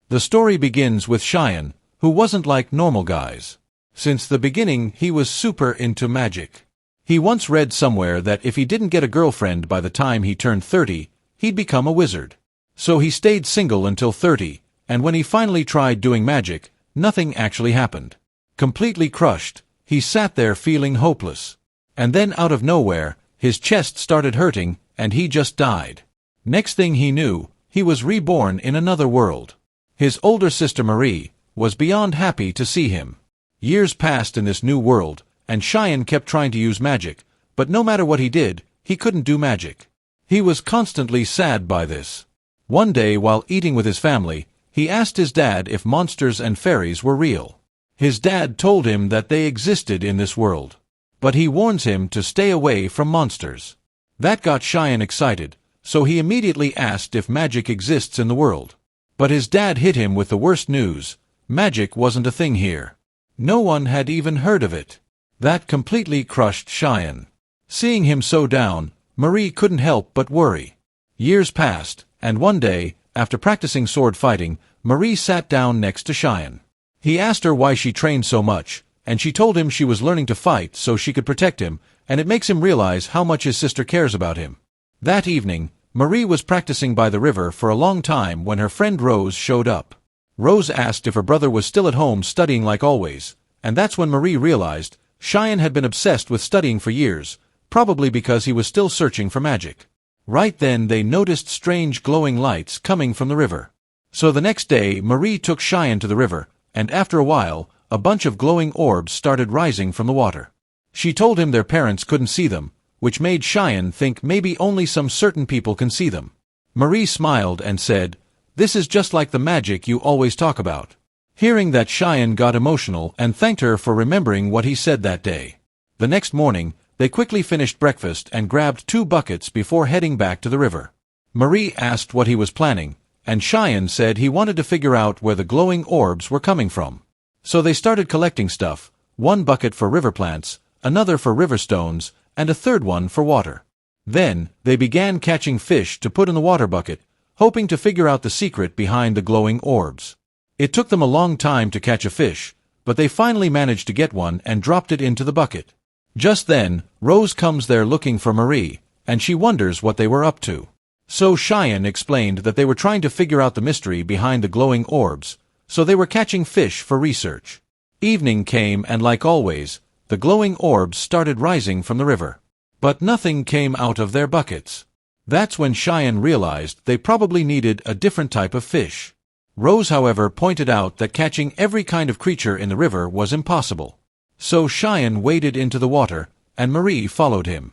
The story begins with Cheyenne, who wasn't like normal guys. Since the beginning, he was super into magic. He once read somewhere that if he didn't get a girlfriend by the time he turned 30, he'd become a wizard. So he stayed single until 30, and when he finally tried doing magic, nothing actually happened. Completely crushed, he sat there feeling hopeless. And then out of nowhere, his chest started hurting, and he just died. Next thing he knew, he was reborn in another world. His older sister Marie was beyond happy to see him. Years passed in this new world, and Cheyenne kept trying to use magic, but no matter what he did, he couldn't do magic. He was constantly sad by this. One day while eating with his family, he asked his dad if monsters and fairies were real. His dad told him that they existed in this world. But he warns him to stay away from monsters. That got Cheyenne excited, so he immediately asked if magic exists in the world. But his dad hit him with the worst news: magic wasn't a thing here. No one had even heard of it. That completely crushed Cheyenne. Seeing him so down, Marie couldn't help but worry. Years passed, and one day, after practicing sword fighting, Marie sat down next to Cheyenne. He asked her why she trained so much, and she told him she was learning to fight so she could protect him, and it makes him realize how much his sister cares about him. That evening, Marie was practicing by the river for a long time when her friend Rose showed up. Rose asked if her brother was still at home studying like always, and that's when Marie realized Cheyenne had been obsessed with studying for years, probably because he was still searching for magic. Right then they noticed strange glowing lights coming from the river. So the next day Marie took Cheyenne to the river, and after a while, a bunch of glowing orbs started rising from the water. She told him their parents couldn't see them, which made Cheyenne think maybe only some certain people can see them. Marie smiled and said, "This is just like the magic you always talk about." Hearing that, Cheyenne got emotional and thanked her for remembering what he said that day. The next morning, they quickly finished breakfast and grabbed 2 buckets before heading back to the river. Marie asked what he was planning, and Cheyenne said he wanted to figure out where the glowing orbs were coming from. So they started collecting stuff: 1 bucket for river plants, another for river stones, and a third one for water. Then, they began catching fish to put in the water bucket, hoping to figure out the secret behind the glowing orbs. It took them a long time to catch a fish, but they finally managed to get one and dropped it into the bucket. Just then, Rose comes there looking for Marie, and she wonders what they were up to. So Cheyenne explained that they were trying to figure out the mystery behind the glowing orbs, so they were catching fish for research. Evening came and like always, the glowing orbs started rising from the river. But nothing came out of their buckets. That's when Cheyenne realized they probably needed a different type of fish. Rose, however, pointed out that catching every kind of creature in the river was impossible. So Cheyenne waded into the water, and Marie followed him.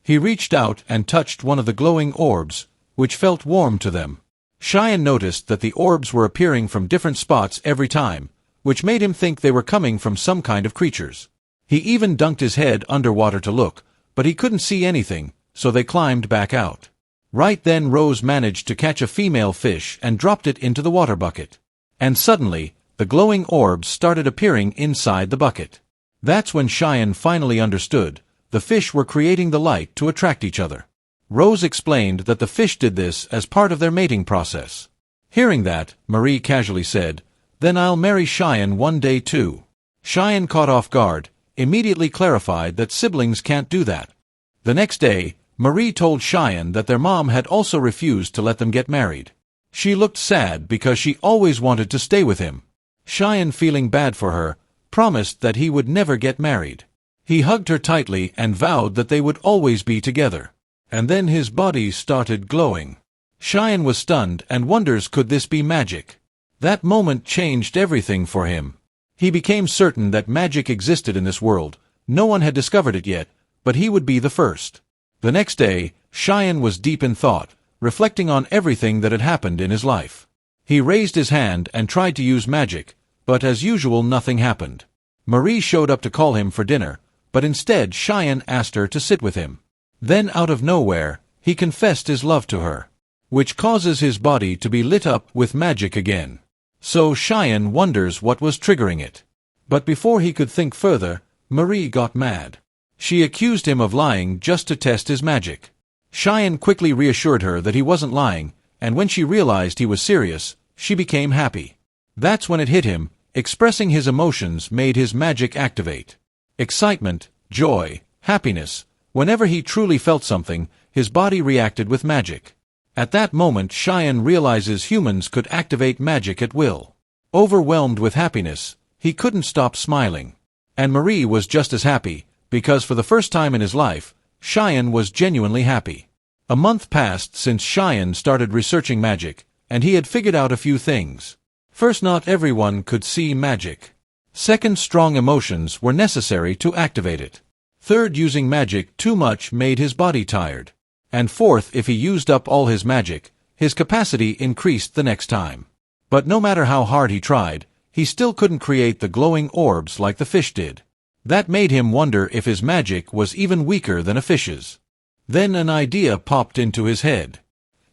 He reached out and touched one of the glowing orbs, which felt warm to them. Cheyenne noticed that the orbs were appearing from different spots every time, which made him think they were coming from some kind of creatures. He even dunked his head underwater to look, but he couldn't see anything, so they climbed back out. Right then Rose managed to catch a female fish and dropped it into the water bucket. And suddenly, the glowing orbs started appearing inside the bucket. That's when Cheyenne finally understood. The fish were creating the light to attract each other. Rose explained that the fish did this as part of their mating process. Hearing that, Marie casually said, "Then I'll marry Cheyenne one day too." Cheyenne, caught off guard, immediately clarified that siblings can't do that. The next day, Marie told Cheyenne that their mom had also refused to let them get married. She looked sad because she always wanted to stay with him. Cheyenne, feeling bad for her, promised that he would never get married. He hugged her tightly and vowed that they would always be together. And then his body started glowing. Cheyenne was stunned and wonders, could this be magic? That moment changed everything for him. He became certain that magic existed in this world. No one had discovered it yet, but he would be the first. The next day, Cheyenne was deep in thought, reflecting on everything that had happened in his life. He raised his hand and tried to use magic, but as usual nothing happened. Marie showed up to call him for dinner, but instead Cheyenne asked her to sit with him. Then out of nowhere, he confessed his love to her, which causes his body to be lit up with magic again. So Cheyenne wonders what was triggering it. But before he could think further, Marie got mad. She accused him of lying just to test his magic. Cheyenne quickly reassured her that he wasn't lying, and when she realized he was serious, she became happy. That's when it hit him. Expressing his emotions made his magic activate. Excitement, joy, happiness. Whenever he truly felt something, his body reacted with magic. At that moment, Cheyenne realizes humans could activate magic at will. Overwhelmed with happiness, he couldn't stop smiling. And Marie was just as happy, because for the first time in his life, Cheyenne was genuinely happy. A month passed since Cheyenne started researching magic, and he had figured out a few things. First, not everyone could see magic. Second, strong emotions were necessary to activate it. Third, using magic too much made his body tired. And fourth, if he used up all his magic, his capacity increased the next time. But no matter how hard he tried, he still couldn't create the glowing orbs like the fish did. That made him wonder if his magic was even weaker than a fish's. Then an idea popped into his head.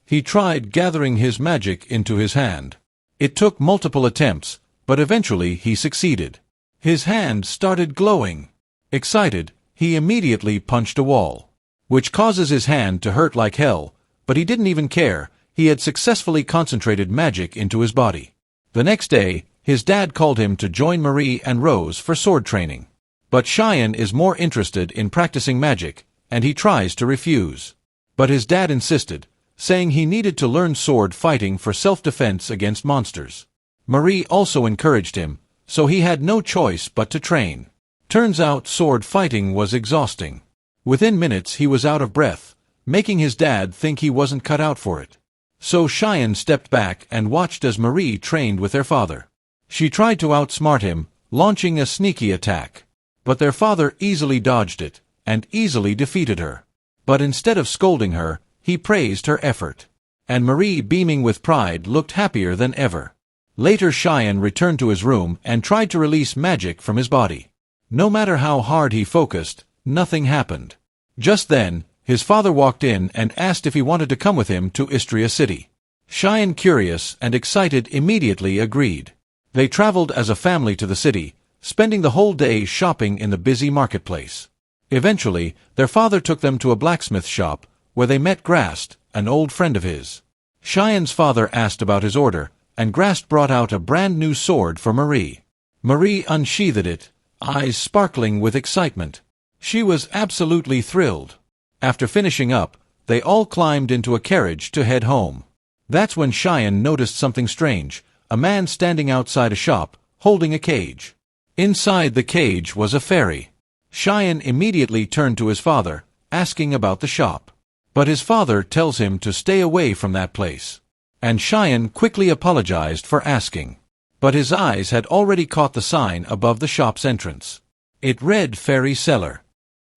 He tried gathering his magic into his hand. It took multiple attempts, but eventually he succeeded. His hand started glowing. Excited, he immediately punched a wall, which causes his hand to hurt like hell, but he didn't even care. He had successfully concentrated magic into his body. The next day, his dad called him to join Marie and Rose for sword training. But Cheyenne is more interested in practicing magic, and he tries to refuse. But his dad insisted, saying he needed to learn sword fighting for self-defense against monsters. Marie also encouraged him, so he had no choice but to train. Turns out sword fighting was exhausting. Within minutes he was out of breath, making his dad think he wasn't cut out for it. So Cheyenne stepped back and watched as Marie trained with their father. She tried to outsmart him, launching a sneaky attack. But their father easily dodged it, and easily defeated her. But instead of scolding her, he praised her effort. And Marie, beaming with pride, looked happier than ever. Later, Cheyenne returned to his room and tried to release magic from his body. No matter how hard he focused, nothing happened. Just then, his father walked in and asked if he wanted to come with him to Istria City. Cheyenne, curious and excited, immediately agreed. They traveled as a family to the city, spending the whole day shopping in the busy marketplace. Eventually, their father took them to a blacksmith shop, where they met Grast, an old friend of his. Cheyenne's father asked about his order, and Grast brought out a brand new sword for Marie. Marie unsheathed it, eyes sparkling with excitement. She was absolutely thrilled. After finishing up, they all climbed into a carriage to head home. That's when Cheyenne noticed something strange, a man standing outside a shop, holding a cage. Inside the cage was a fairy. Cheyenne immediately turned to his father, asking about the shop. But his father tells him to stay away from that place. And Cheyenne quickly apologized for asking. But his eyes had already caught the sign above the shop's entrance. It read Fairy Cellar.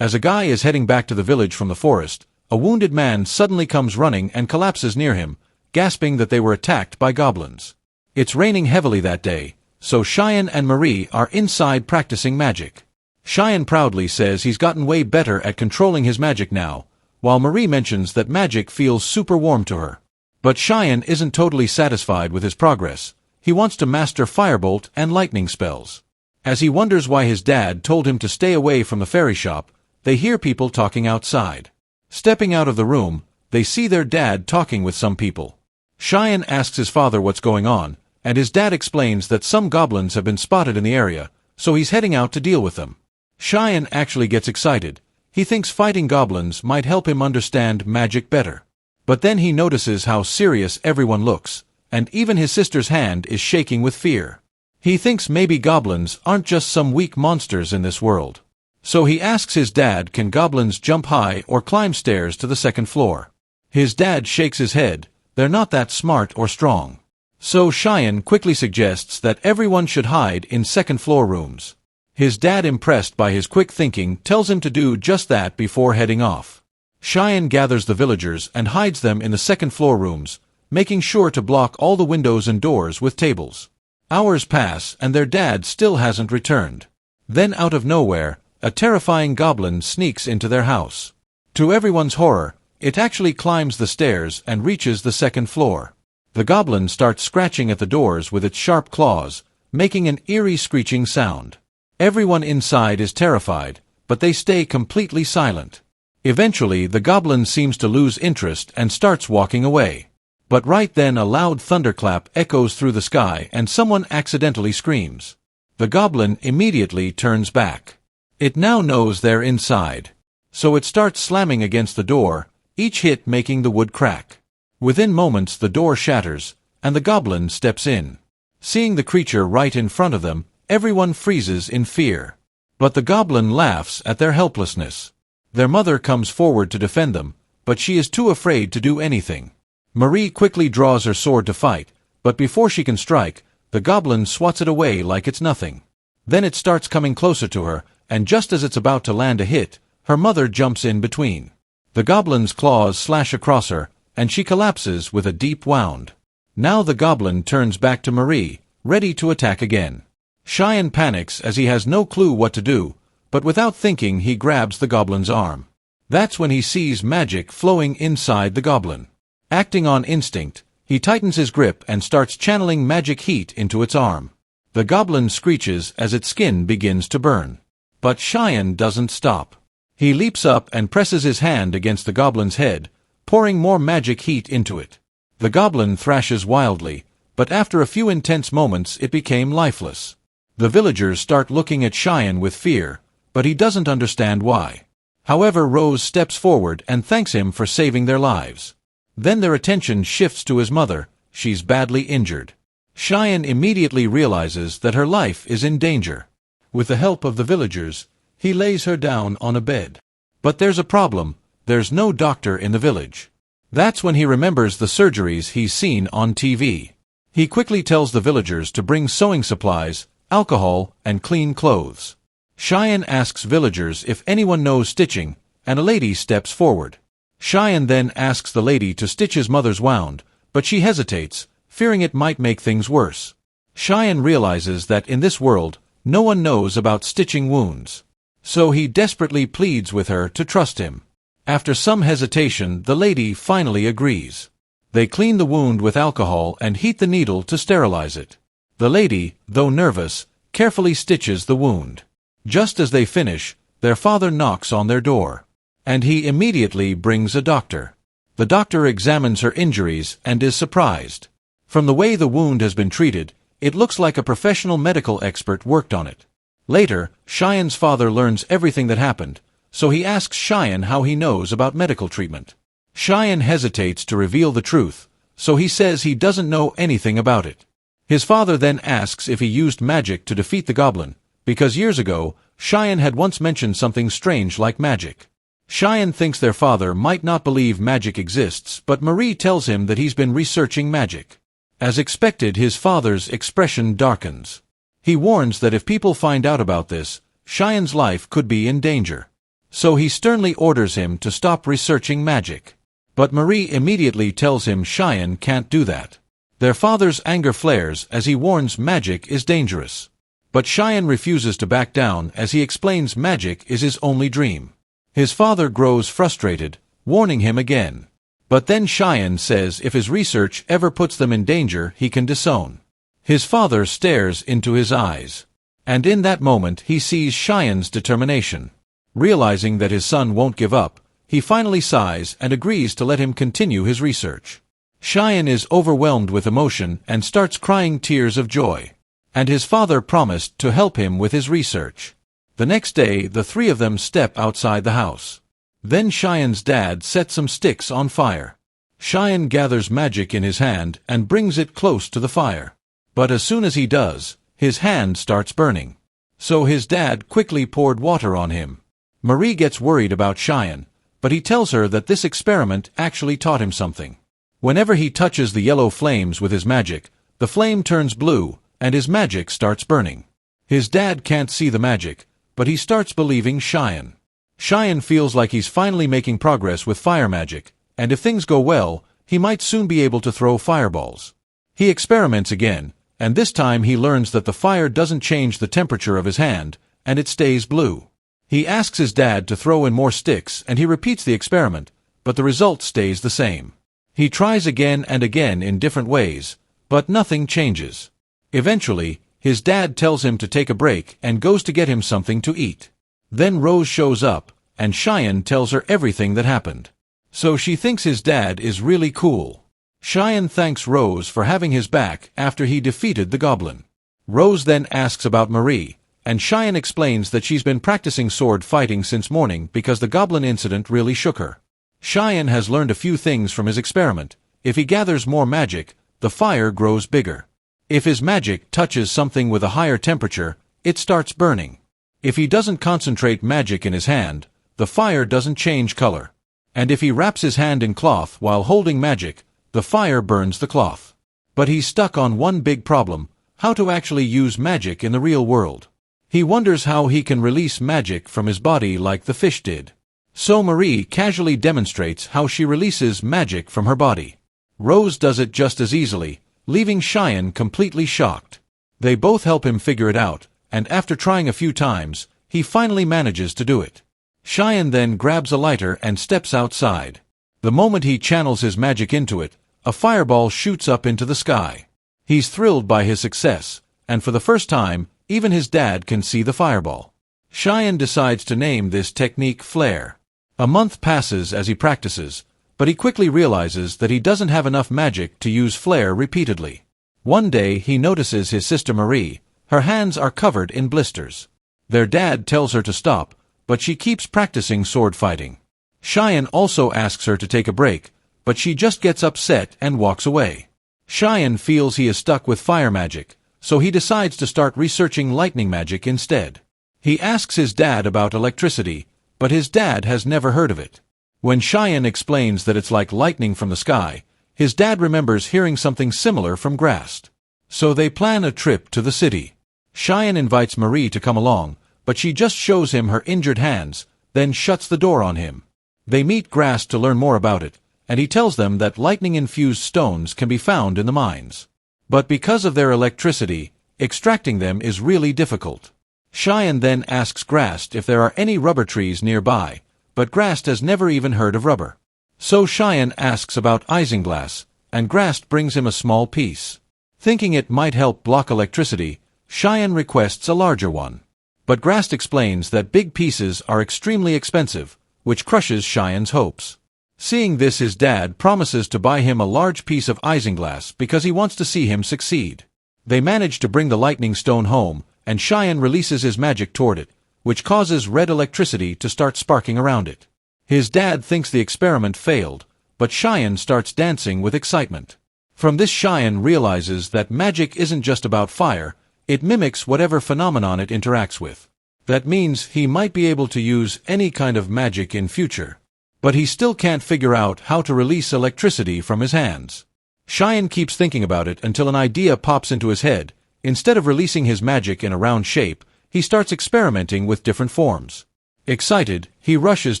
As a guy is heading back to the village from the forest, a wounded man suddenly comes running and collapses near him, gasping that they were attacked by goblins. It's raining heavily that day, so Cheyenne and Marie are inside practicing magic. Cheyenne proudly says he's gotten way better at controlling his magic now, while Marie mentions that magic feels super warm to her. But Cheyenne isn't totally satisfied with his progress. He wants to master firebolt and lightning spells. As he wonders why his dad told him to stay away from the fairy shop, they hear people talking outside. Stepping out of the room, they see their dad talking with some people. Cheyenne asks his father what's going on, and his dad explains that some goblins have been spotted in the area, so he's heading out to deal with them. Cheyenne actually gets excited. He thinks fighting goblins might help him understand magic better. But then he notices how serious everyone looks, and even his sister's hand is shaking with fear. He thinks maybe goblins aren't just some weak monsters in this world. So he asks his dad, can goblins jump high or climb stairs to the second floor? His dad shakes his head. They're not that smart or strong. So Cheyenne quickly suggests that everyone should hide in second-floor rooms. His dad, impressed by his quick thinking, tells him to do just that before heading off. Cheyenne gathers the villagers and hides them in the second-floor rooms, making sure to block all the windows and doors with tables. Hours pass and their dad still hasn't returned. Then out of nowhere, a terrifying goblin sneaks into their house. To everyone's horror, it actually climbs the stairs and reaches the second floor. The goblin starts scratching at the doors with its sharp claws, making an eerie screeching sound. Everyone inside is terrified, but they stay completely silent. Eventually, the goblin seems to lose interest and starts walking away. But right then a loud thunderclap echoes through the sky and someone accidentally screams. The goblin immediately turns back. It now knows they're inside. So it starts slamming against the door, each hit making the wood crack. Within moments the door shatters, and the goblin steps in. Seeing the creature right in front of them, everyone freezes in fear. But the goblin laughs at their helplessness. Their mother comes forward to defend them, but she is too afraid to do anything. Marie quickly draws her sword to fight, but before she can strike, the goblin swats it away like it's nothing. Then it starts coming closer to her, and just as it's about to land a hit, her mother jumps in between. The goblin's claws slash across her, and she collapses with a deep wound. Now the goblin turns back to Marie, ready to attack again. Cheyenne panics as he has no clue what to do, but without thinking he grabs the goblin's arm. That's when he sees magic flowing inside the goblin. Acting on instinct, he tightens his grip and starts channeling magic heat into its arm. The goblin screeches as its skin begins to burn. But Cheyenne doesn't stop. He leaps up and presses his hand against the goblin's head, pouring more magic heat into it. The goblin thrashes wildly, but after a few intense moments it became lifeless. The villagers start looking at Cheyenne with fear, but he doesn't understand why. However, Rose steps forward and thanks him for saving their lives. Then their attention shifts to his mother. She's badly injured. Cheyenne immediately realizes that her life is in danger. With the help of the villagers, he lays her down on a bed. But there's a problem. There's no doctor in the village. That's when he remembers the surgeries he's seen on TV. He quickly tells the villagers to bring sewing supplies, alcohol, and clean clothes. Cheyenne asks villagers if anyone knows stitching, and a lady steps forward. Cheyenne then asks the lady to stitch his mother's wound, but she hesitates, fearing it might make things worse. Cheyenne realizes that in this world, no one knows about stitching wounds. So he desperately pleads with her to trust him. After some hesitation, the lady finally agrees. They clean the wound with alcohol and heat the needle to sterilize it. The lady, though nervous, carefully stitches the wound. Just as they finish, their father knocks on their door. And he immediately brings a doctor. The doctor examines her injuries and is surprised. From the way the wound has been treated, it looks like a professional medical expert worked on it. Later, Cheyenne's father learns everything that happened, so he asks Cheyenne how he knows about medical treatment. Cheyenne hesitates to reveal the truth, so he says he doesn't know anything about it. His father then asks if he used magic to defeat the goblin, because years ago, Cheyenne had once mentioned something strange like magic. Cheyenne thinks their father might not believe magic exists, but Marie tells him that he's been researching magic. As expected, his father's expression darkens. He warns that if people find out about this, Cheyenne's life could be in danger. So he sternly orders him to stop researching magic. But Marie immediately tells him Cheyenne can't do that. Their father's anger flares as he warns magic is dangerous. But Cheyenne refuses to back down as he explains magic is his only dream. His father grows frustrated, warning him again. But then Cheyenne says if his research ever puts them in danger, he can disown. His father stares into his eyes. And in that moment he sees Cheyenne's determination. Realizing that his son won't give up, he finally sighs and agrees to let him continue his research. Cheyenne is overwhelmed with emotion and starts crying tears of joy. And his father promised to help him with his research. The next day, the three of them step outside the house. Then Cheyenne's dad sets some sticks on fire. Cheyenne gathers magic in his hand and brings it close to the fire. But as soon as he does, his hand starts burning. So his dad quickly poured water on him. Marie gets worried about Cheyenne, but he tells her that this experiment actually taught him something. Whenever he touches the yellow flames with his magic, the flame turns blue, and his magic starts burning. His dad can't see the magic, but he starts believing Cheyenne. Cheyenne feels like he's finally making progress with fire magic, and if things go well, he might soon be able to throw fireballs. He experiments again, and this time he learns that the fire doesn't change the temperature of his hand, and it stays blue. He asks his dad to throw in more sticks, and he repeats the experiment, but the result stays the same. He tries again and again in different ways, but nothing changes. Eventually, his dad tells him to take a break and goes to get him something to eat. Then Rose shows up, and Cheyenne tells her everything that happened. So she thinks his dad is really cool. Cheyenne thanks Rose for having his back after he defeated the goblin. Rose then asks about Marie, and Cheyenne explains that she's been practicing sword fighting since morning because the goblin incident really shook her. Cheyenne has learned a few things from his experiment. If he gathers more magic, the fire grows bigger. If his magic touches something with a higher temperature, it starts burning. If he doesn't concentrate magic in his hand, the fire doesn't change color. And if he wraps his hand in cloth while holding magic, the fire burns the cloth. But he's stuck on one big problem: how to actually use magic in the real world. He wonders how he can release magic from his body like the fish did. So Marie casually demonstrates how she releases magic from her body. Rose does it just as easily, leaving Cheyenne completely shocked. They both help him figure it out, and after trying a few times, he finally manages to do it. Cheyenne then grabs a lighter and steps outside. The moment he channels his magic into it, a fireball shoots up into the sky. He's thrilled by his success, and for the first time, even his dad can see the fireball. Cheyenne decides to name this technique Flare. A month passes as he practices, but he quickly realizes that he doesn't have enough magic to use Flare repeatedly. One day he notices his sister Marie. Her hands are covered in blisters. Their dad tells her to stop, but she keeps practicing sword fighting. Cheyenne also asks her to take a break, but she just gets upset and walks away. Cheyenne feels he is stuck with fire magic, so he decides to start researching lightning magic instead. He asks his dad about electricity, but his dad has never heard of it. When Cheyenne explains that it's like lightning from the sky, his dad remembers hearing something similar from Grast. So they plan a trip to the city. Cheyenne invites Marie to come along, but she just shows him her injured hands, then shuts the door on him. They meet Grast to learn more about it, and he tells them that lightning-infused stones can be found in the mines. But because of their electricity, extracting them is really difficult. Cheyenne then asks Grast if there are any rubber trees nearby, but Grast has never even heard of rubber. So Cheyenne asks about isinglass, and Grast brings him a small piece. Thinking it might help block electricity, Cheyenne requests a larger one. But Grast explains that big pieces are extremely expensive, which crushes Cheyenne's hopes. Seeing this, his dad promises to buy him a large piece of isinglass because he wants to see him succeed. They manage to bring the lightning stone home, and Cheyenne releases his magic toward it, which causes red electricity to start sparking around it. His dad thinks the experiment failed, but Cheyenne starts dancing with excitement. From this, Cheyenne realizes that magic isn't just about fire, it mimics whatever phenomenon it interacts with. That means he might be able to use any kind of magic in future. But he still can't figure out how to release electricity from his hands. Cheyenne keeps thinking about it until an idea pops into his head. Instead of releasing his magic in a round shape, he starts experimenting with different forms. Excited, he rushes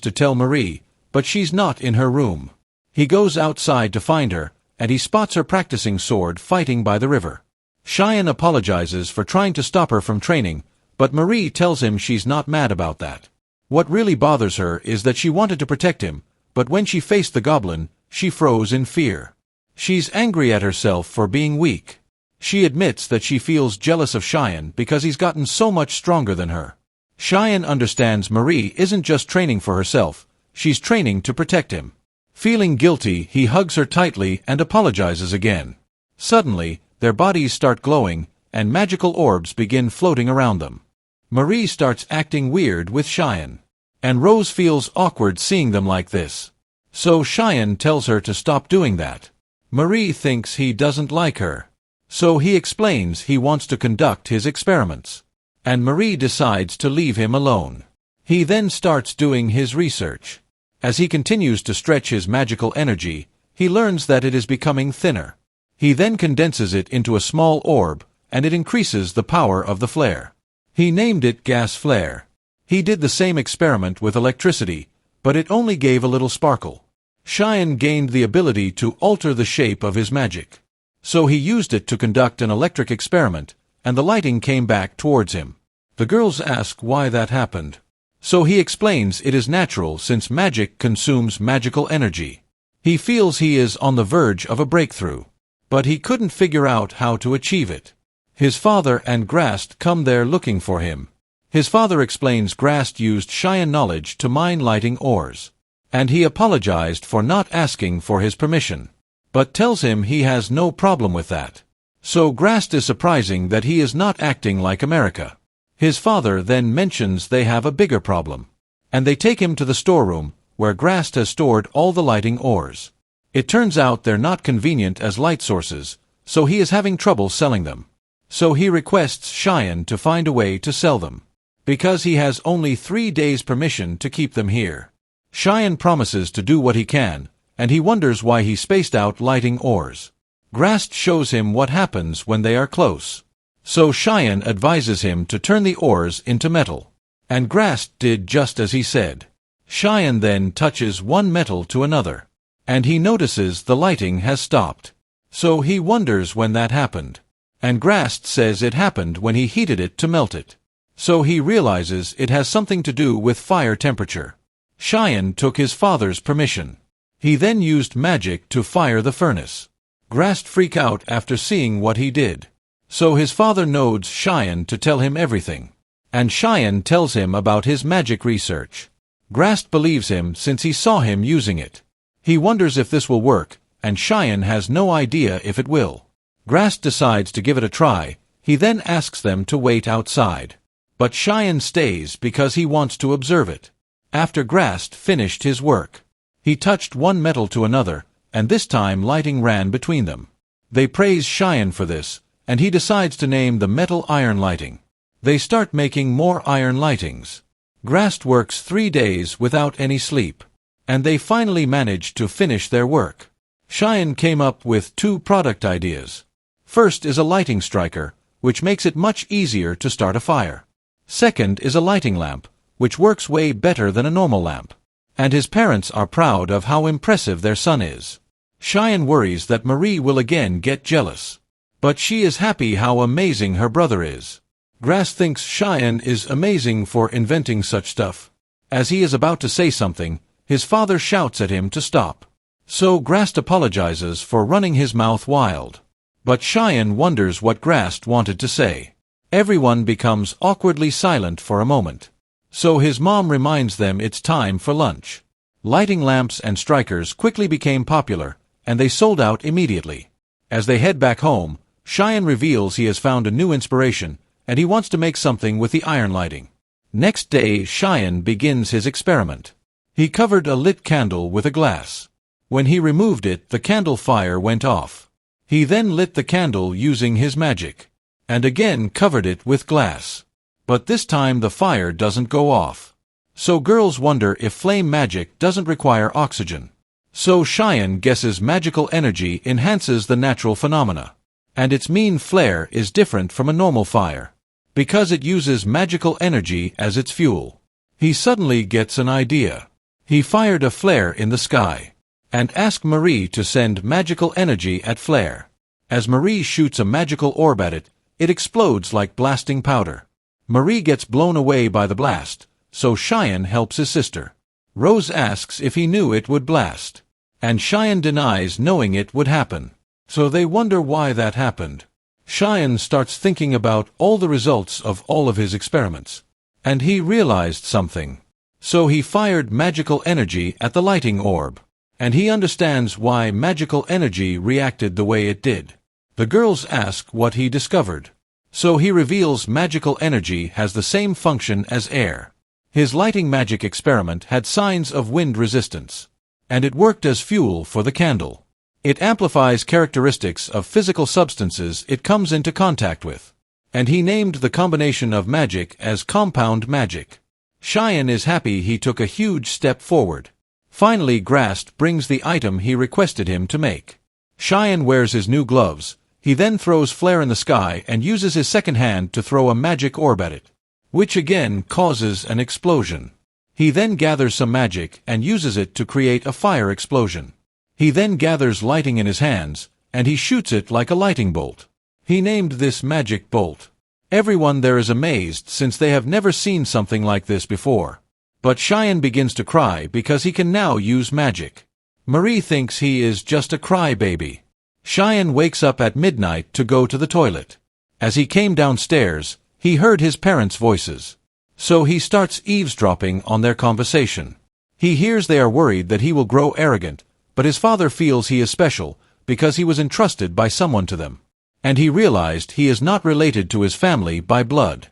to tell Marie, but she's not in her room. He goes outside to find her, and he spots her practicing sword fighting by the river. Cheyenne apologizes for trying to stop her from training, but Marie tells him she's not mad about that. What really bothers her is that she wanted to protect him, but when she faced the goblin, she froze in fear. She's angry at herself for being weak. She admits that she feels jealous of Cheyenne because he's gotten so much stronger than her. Cheyenne understands Marie isn't just training for herself, she's training to protect him. Feeling guilty, he hugs her tightly and apologizes again. Suddenly, their bodies start glowing, and magical orbs begin floating around them. Marie starts acting weird with Cheyenne, and Rose feels awkward seeing them like this. So Cheyenne tells her to stop doing that. Marie thinks he doesn't like her. So he explains he wants to conduct his experiments. And Marie decides to leave him alone. He then starts doing his research. As he continues to stretch his magical energy, he learns that it is becoming thinner. He then condenses it into a small orb, and it increases the power of the flare. He named it Gas Flare. He did the same experiment with electricity, but it only gave a little sparkle. Cheyenne gained the ability to alter the shape of his magic. So he used it to conduct an electric experiment, and the lighting came back towards him. The girls ask why that happened. So he explains it is natural since magic consumes magical energy. He feels he is on the verge of a breakthrough, but he couldn't figure out how to achieve it. His father and Grast come there looking for him. His father explains Grast used Cheyenne knowledge to mine lighting ores, and he apologized for not asking for his permission. but tells him he has no problem with that. So Grast is surprising that he is not acting like America. His father then mentions they have a bigger problem, and they take him to the storeroom, where Grast has stored all the lighting ores. It turns out they're not convenient as light sources, so he is having trouble selling them. So he requests Cheyenne to find a way to sell them, because he has only 3 days' permission to keep them here. Cheyenne promises to do what he can, and he wonders why he spaced out lighting ores. Grast shows him what happens when they are close. So Cheyenne advises him to turn the ores into metal, and Grast did just as he said. Cheyenne then touches one metal to another, and he notices the lighting has stopped. So he wonders when that happened, and Grast says it happened when he heated it to melt it. So he realizes it has something to do with fire temperature. Cheyenne took his father's permission. He then used magic to fire the furnace. Grast freaks out after seeing what he did. So his father nods Cheyenne to tell him everything, and Cheyenne tells him about his magic research. Grast believes him since he saw him using it. He wonders if this will work, and Cheyenne has no idea if it will. Grast decides to give it a try. He then asks them to wait outside, but Cheyenne stays because he wants to observe it. After Grast finished his work, he touched one metal to another, and this time lighting ran between them. They praise Cheyenne for this, and he decides to name the metal iron lighting. They start making more iron lightings. Grast works 3 days without any sleep, and they finally manage to finish their work. Cheyenne came up with 2 product ideas. First is a lighting striker, which makes it much easier to start a fire. Second is a lighting lamp, which works way better than a normal lamp. And his parents are proud of how impressive their son is. Cheyenne worries that Marie will again get jealous, but she is happy how amazing her brother is. Grast thinks Cheyenne is amazing for inventing such stuff. As he is about to say something, his father shouts at him to stop. So Grast apologizes for running his mouth wild. But Cheyenne wonders what Grast wanted to say. Everyone becomes awkwardly silent for a moment. So his mom reminds them it's time for lunch. Lighting lamps and strikers quickly became popular, and they sold out immediately. As they head back home, Cheyenne reveals he has found a new inspiration, and he wants to make something with the iron lighting. Next day, Cheyenne begins his experiment. He covered a lit candle with a glass. When he removed it, the candle fire went off. He then lit the candle using his magic, and again covered it with glass. But this time the fire doesn't go off. So girls wonder if flame magic doesn't require oxygen. So Cheyenne guesses magical energy enhances the natural phenomena, and its mean flare is different from a normal fire, because it uses magical energy as its fuel. He suddenly gets an idea. He fired a flare in the sky, and asked Marie to send magical energy at flare. As Marie shoots a magical orb at it, it explodes like blasting powder. Marie gets blown away by the blast, so Cheyenne helps his sister. Rose asks if he knew it would blast, and Cheyenne denies knowing it would happen. So they wonder why that happened. Cheyenne starts thinking about all the results of all of his experiments, and he realized something. So he fired magical energy at the lighting orb, and he understands why magical energy reacted the way it did. The girls ask what he discovered. So he reveals magical energy has the same function as air. His lighting magic experiment had signs of wind resistance, and it worked as fuel for the candle. It amplifies characteristics of physical substances it comes into contact with, and he named the combination of magic as compound magic. Cheyenne is happy he took a huge step forward. Finally, Grast brings the item he requested him to make. Cheyenne wears his new gloves. He then throws flare in the sky and uses his second hand to throw a magic orb at it, which again causes an explosion. He then gathers some magic and uses it to create a fire explosion. He then gathers lighting in his hands, and he shoots it like a lightning bolt. He named this magic bolt. Everyone there is amazed since they have never seen something like this before. But Cheyenne begins to cry because he can now use magic. Marie thinks he is just a crybaby. Cheyenne wakes up at midnight to go to the toilet. As he came downstairs, he heard his parents' voices. So he starts eavesdropping on their conversation. He hears they are worried that he will grow arrogant, but his father feels he is special because he was entrusted by someone to them. And he realized he is not related to his family by blood.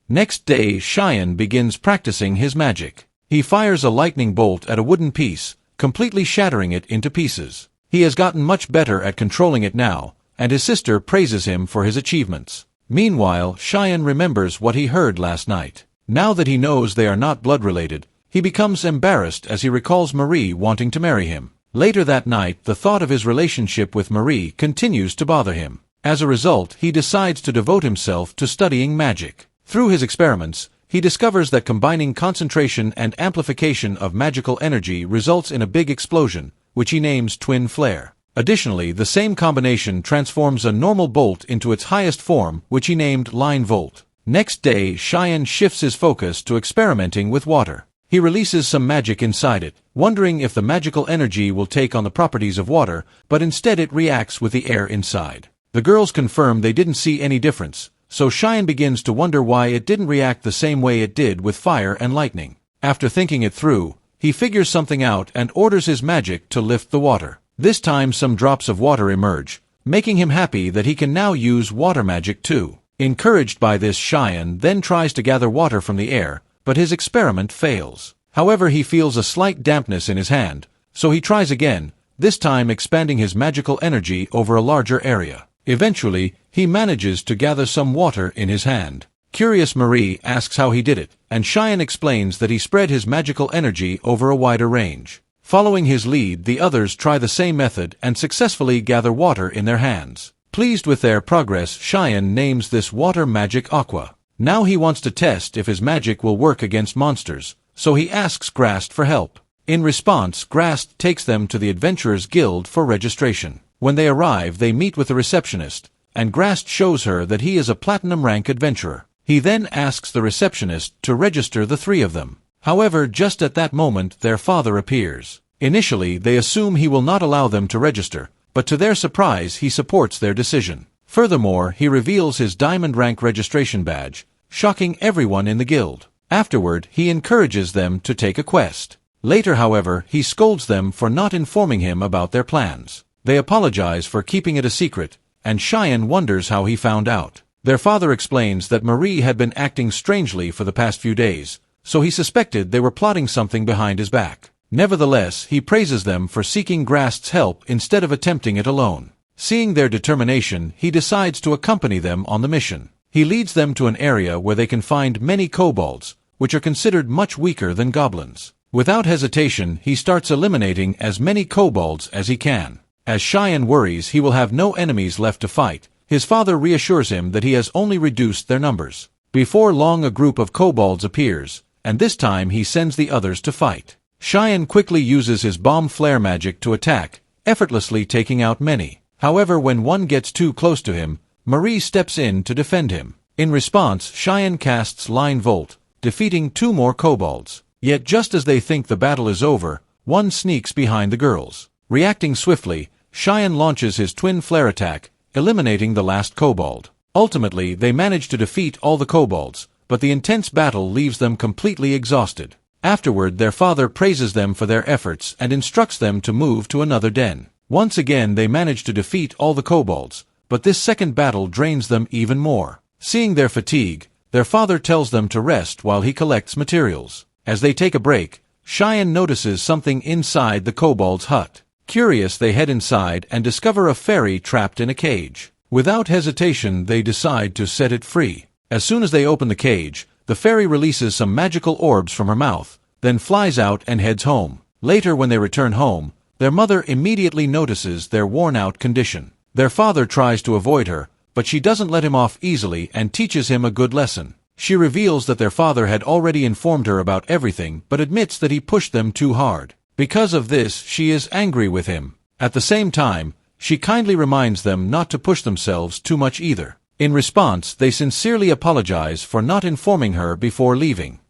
Next day, Cheyenne begins practicing his magic. He fires a lightning bolt at a wooden piece, completely shattering it into pieces. He has gotten much better at controlling it now, and his sister praises him for his achievements. Meanwhile, Cheyenne remembers what he heard last night. Now that he knows they are not blood-related, he becomes embarrassed as he recalls Marie wanting to marry him. Later that night, the thought of his relationship with Marie continues to bother him. As a result, he decides to devote himself to studying magic. Through his experiments, he discovers that combining concentration and amplification of magical energy results in a big explosion, which he names Twin Flare. Additionally, the same combination transforms a normal bolt into its highest form, which he named Line Volt. Next day, Cheyenne shifts his focus to experimenting with water. He releases some magic inside it, wondering if the magical energy will take on the properties of water, but instead it reacts with the air inside. The girls confirm they didn't see any difference, so Cheyenne begins to wonder why it didn't react the same way it did with fire and lightning. After thinking it through, he figures something out and orders his magic to lift the water. This time some drops of water emerge, making him happy that he can now use water magic too. Encouraged by this, Cheyenne then tries to gather water from the air, but his experiment fails. However, he feels a slight dampness in his hand, so he tries again, this time expanding his magical energy over a larger area. Eventually, he manages to gather some water in his hand. Curious Marie asks how he did it, and Cheyenne explains that he spread his magical energy over a wider range. Following his lead, the others try the same method and successfully gather water in their hands. Pleased with their progress, Cheyenne names this water magic Aqua. Now he wants to test if his magic will work against monsters, so he asks Grast for help. In response, Grast takes them to the Adventurers Guild for registration. When they arrive, they meet with the receptionist, and Grast shows her that he is a platinum rank adventurer. He then asks the receptionist to register the three of them. However, just at that moment, their father appears. Initially, they assume he will not allow them to register, but to their surprise, he supports their decision. Furthermore, he reveals his diamond rank registration badge, shocking everyone in the guild. Afterward, he encourages them to take a quest. Later, however, he scolds them for not informing him about their plans. They apologize for keeping it a secret, and Cheyenne wonders how he found out. Their father explains that Marie had been acting strangely for the past few days, so he suspected they were plotting something behind his back. Nevertheless, he praises them for seeking Grast's help instead of attempting it alone. Seeing their determination, he decides to accompany them on the mission. He leads them to an area where they can find many kobolds, which are considered much weaker than goblins. Without hesitation, he starts eliminating as many kobolds as he can. As Cheyenne worries he will have no enemies left to fight, his father reassures him that he has only reduced their numbers. Before long, a group of kobolds appears, and this time he sends the others to fight. Cheyenne quickly uses his bomb flare magic to attack, effortlessly taking out many. However, when one gets too close to him, Marie steps in to defend him. In response, Cheyenne casts Line Volt, defeating 2 more kobolds. Yet just as they think the battle is over, one sneaks behind the girls. Reacting swiftly, Cheyenne launches his twin flare attack, eliminating the last kobold. Ultimately, they manage to defeat all the kobolds, but the intense battle leaves them completely exhausted. Afterward, their father praises them for their efforts and instructs them to move to another den. Once again, they manage to defeat all the kobolds, but this second battle drains them even more. Seeing their fatigue, their father tells them to rest while he collects materials. As they take a break, Cheyenne notices something inside the kobold's hut. Curious, they head inside and discover a fairy trapped in a cage. Without hesitation, they decide to set it free. As soon as they open the cage, the fairy releases some magical orbs from her mouth, then flies out and heads home. Later, when they return home, their mother immediately notices their worn-out condition. Their father tries to avoid her, but she doesn't let him off easily and teaches him a good lesson. She reveals that their father had already informed her about everything, but admits that he pushed them too hard. Because of this, she is angry with him. At the same time, she kindly reminds them not to push themselves too much either. In response, they sincerely apologize for not informing her before leaving.